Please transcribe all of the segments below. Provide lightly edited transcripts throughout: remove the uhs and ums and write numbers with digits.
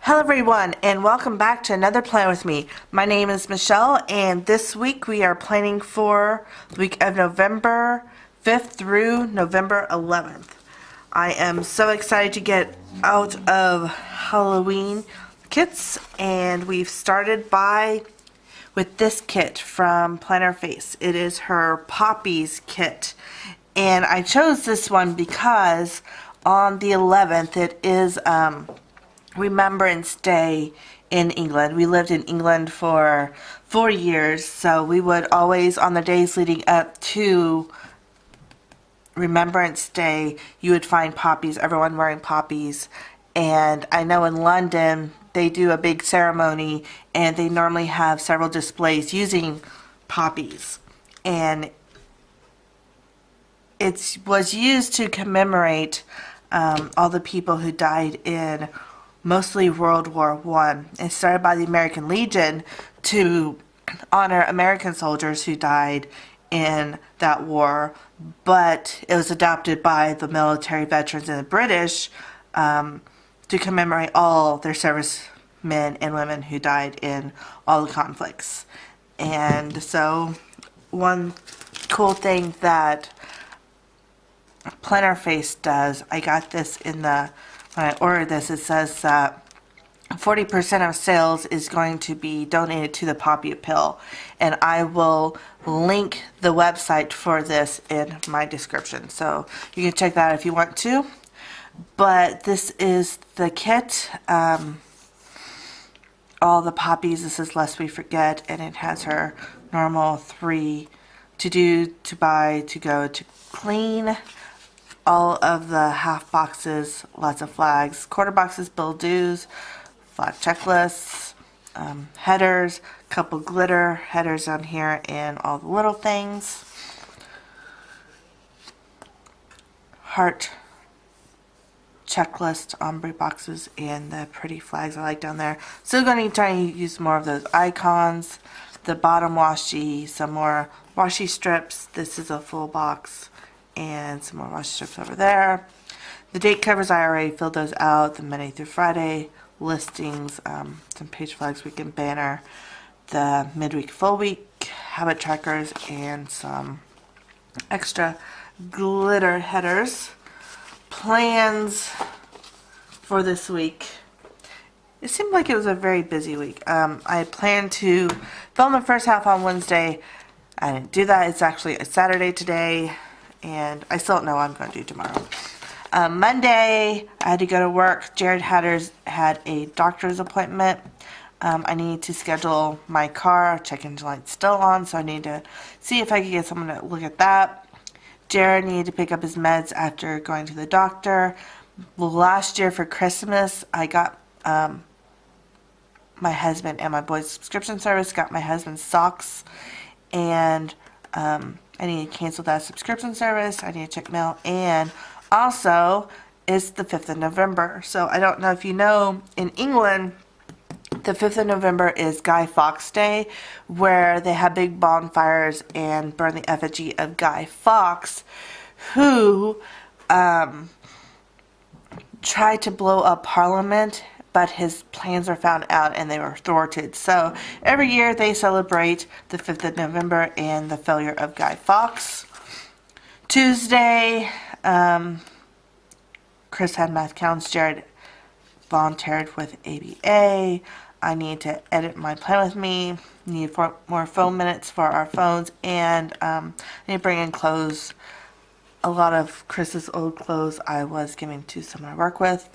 Hello everyone and welcome back to another Plan With Me. My name is Michelle and this week we are planning for the week of November 5th through November 11th. I am so excited to get out of Halloween kits, and we've started with this kit from Plannerface. It is her Poppies kit, and I chose this one because on the 11th it is Remembrance Day in England. We lived in England for 4 years, so we would always, on the days leading up to Remembrance Day, you would find poppies, everyone wearing poppies. And I know in London they do a big ceremony and they normally have several displays using poppies. And it was used to commemorate all the people who died in mostly World War I. It started by the American Legion to honor American soldiers who died in that war, but it was adopted by the military veterans and the British to commemorate all their servicemen and women who died in all the conflicts. And so one cool thing that Plannerface does, I got this when I ordered this, it says that 40% of sales is going to be donated to the Poppy Pill, and I will link the website for this in my description, so you can check that out if you want to. But this is the kit, all the poppies. This is Lest We Forget, and it has her normal 3 to do, to buy, to go, to clean. All of the half boxes, lots of flags, quarter boxes, bill dues, flag checklists, headers, couple glitter headers on here, and all the little things. Heart checklist, ombre boxes, and the pretty flags I like down there. Still going to try and use more of those icons. The bottom washi, some more washi strips. This is a full box. And some more washi strips over there. The date covers, I already filled those out. The Monday through Friday listings, some page flags, weekend banner, the midweek, full week, habit trackers, and some extra glitter headers. Plans for this week. It seemed like it was a very busy week. I planned to film the first half on Wednesday. I didn't do that. It's actually a Saturday today, and I still don't know what I'm going to do tomorrow. Monday, I had to go to work. Jared had a doctor's appointment. I need to schedule my car. Check engine light's still on, so I need to see if I can get someone to look at that. Jared needed to pick up his meds after going to the doctor. Last year for Christmas, I got my husband and my boy's subscription service, got my husband's socks, and I need to cancel that subscription service. I need to check mail, and also it's the 5th of November. So I don't know if you know, in England, the 5th of November is Guy Fawkes Day, where they have big bonfires and burn the effigy of Guy Fawkes, who tried to blow up Parliament, but his plans were found out and they were thwarted. So every year they celebrate the 5th of November and the failure of Guy Fawkes. Tuesday, Chris had math counts. Jared volunteered with ABA. I need to edit my Plan With Me. Need more phone minutes for our phones, and I need to bring in clothes. A lot of Chris's old clothes I was giving to someone I work with.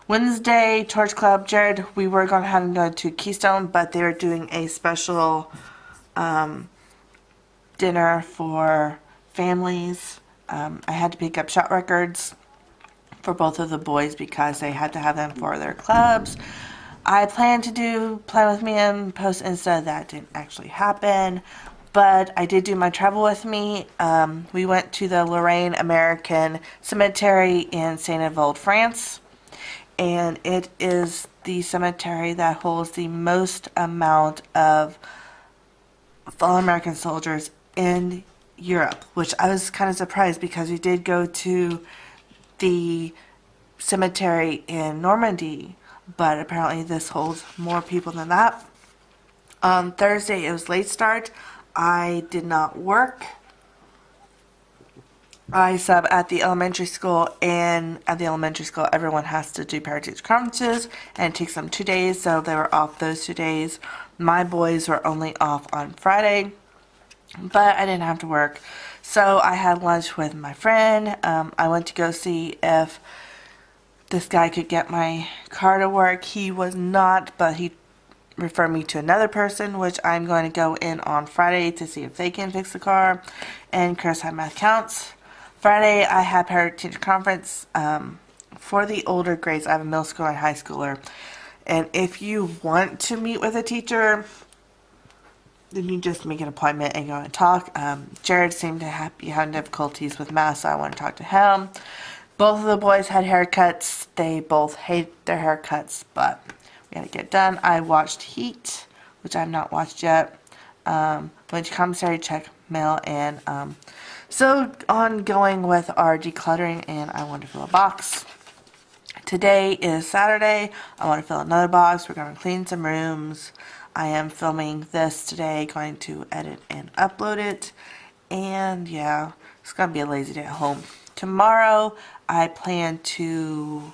Wednesday, Torch Club. Jared, we were going to have him go to Keystone, but they were doing a special dinner for families. I had to pick up shot records for both of the boys because they had to have them for their clubs. I planned to do Plan With Me and post Insta. That didn't actually happen, but I did do my Travel With Me. We went to the Lorraine American Cemetery in Saint-Avold, France, and it is the cemetery that holds the most amount of fallen American soldiers in Europe, which I was kind of surprised because we did go to the cemetery in Normandy, but apparently this holds more people than that. On Thursday, it was late start. I did not work. I sub at the elementary school, and at the elementary school, everyone has to do parent-teacher conferences, and it takes them 2 days, so they were off those 2 days. My boys were only off on Friday, but I didn't have to work. So I had lunch with my friend. I went to go see if this guy could get my car to work. He was not, but he refer me to another person, which I'm going to go in on Friday to see if they can fix the car. And Chris had math counts. Friday, I had parent teacher conference for the older grades. I have a middle schooler and high schooler. And if you want to meet with a teacher, then you just make an appointment and go and talk. Jared seemed to be having difficulties with math, so I want to talk to him. Both of the boys had haircuts. They both hate their haircuts, but we got to get done. I watched Heat, which I've not watched yet. Went to commissary, check mail, and so ongoing with our decluttering, and I want to fill a box. Today is Saturday. I want to fill another box. We're going to clean some rooms. I am filming this today, going to edit and upload it. And yeah, it's going to be a lazy day at home. Tomorrow, I plan to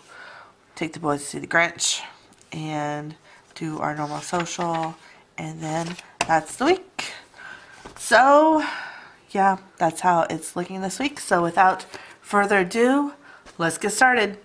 take the boys to see the Grinch and do our normal social. And then that's the week. So, yeah, that's how it's looking this week. So without further ado, let's get started.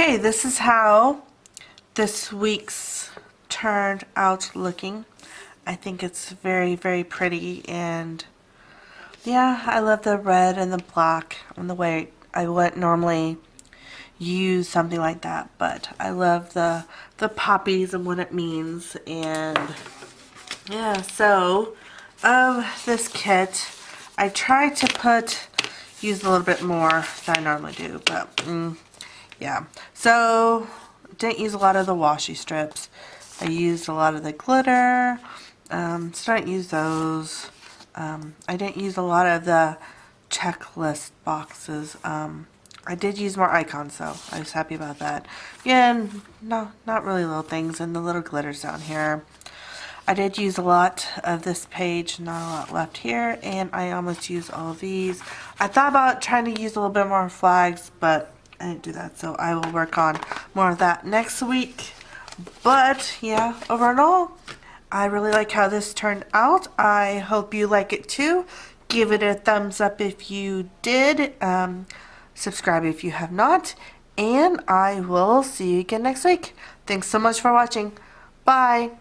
Okay, this is how this week's turned out looking. I think it's very, very pretty, and yeah, I love the red and the black and the white. I wouldn't normally use something like that, but I love the poppies and what it means. And yeah, so of this kit, I tried to use a little bit more than I normally do, but yeah. So didn't use a lot of the washi strips. I used a lot of the glitter. So I didn't use those. I didn't use a lot of the checklist boxes. I did use more icons, so I was happy about that. Again, no, not really little things, and the little glitters down here. I did use a lot of this page, not a lot left here, and I almost used all of these. I thought about trying to use a little bit more flags, but I didn't do that, so I will work on more of that next week. But yeah, overall, I really like how this turned out. I hope you like it too. Give it a thumbs up if you did. Subscribe if you have not. And I will see you again next week. Thanks so much for watching. Bye.